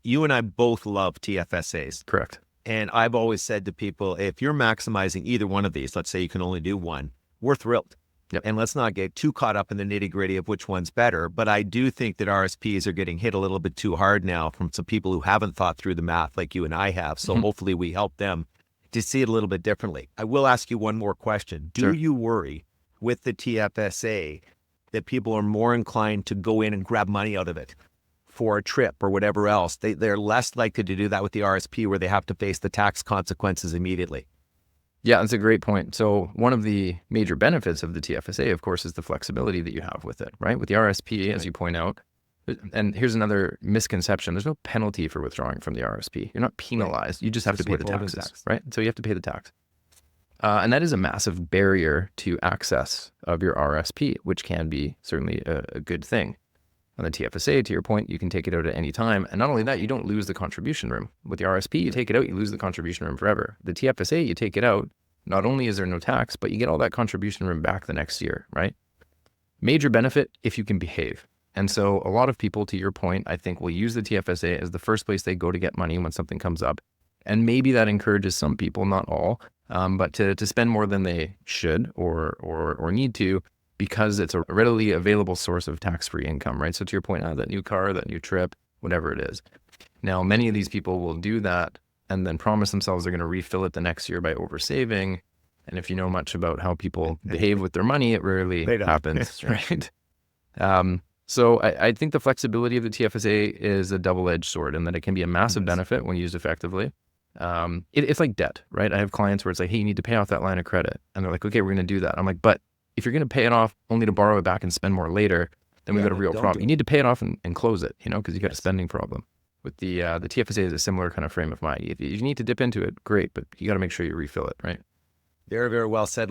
You and I both love TFSAs. Correct. And I've always said to people, if you're maximizing either one of these, let's say you can only do one, we're thrilled. Yep. And let's not get too caught up in the nitty gritty of which one's better. But I do think that RSPs are getting hit a little bit too hard now from some people who haven't thought through the math like you and I have. So Mhm. hopefully we help them to see it a little bit differently. I will ask you one more question. Do Sure. you worry with the TFSA that people are more inclined to go in and grab money out of it for a trip or whatever else? They're less likely to do that with the RSP where they have to face the tax consequences immediately. Yeah, that's a great point. So one of the major benefits of the TFSA, of course, is the flexibility that you have with it, right? With the RSP, as you point out, and here's another misconception. There's no penalty for withdrawing from the RSP. You're not penalized. You just have to pay the taxes, right? So you have to pay the tax. And that is a massive barrier to access of your RSP, which can be certainly a good thing. On the TFSA, to your point, you can take it out at any time. And not only that, you don't lose the contribution room. With the RSP, you take it out, you lose the contribution room forever. The TFSA, you take it out, not only is there no tax, but you get all that contribution room back the next year, right? Major benefit if you can behave. And so a lot of people, to your point, I think will use the TFSA as the first place they go to get money when something comes up. And maybe that encourages some people, not all, but to spend more than they should or need to, because it's a readily available source of tax-free income, right? So to your point, that new car, that new trip, whatever it is. Now, many of these people will do that and then promise themselves they're going to refill it the next year by oversaving. And if you know much about how people behave with their money, it rarely happens, right? So I think the flexibility of the TFSA is a double-edged sword in that it can be a massive benefit when used effectively. It's like debt, right? I have clients where it's like, hey, you need to pay off that line of credit. And they're like, okay, we're going to do that. I'm like, but if you're going to pay it off only to borrow it back and spend more later, then we've got a real problem. You need to pay it off and close it, because you got a spending problem. With the TFSA is a similar kind of frame of mind. If you need to dip into it, great, but you got to make sure you refill it, right? Very, very well said.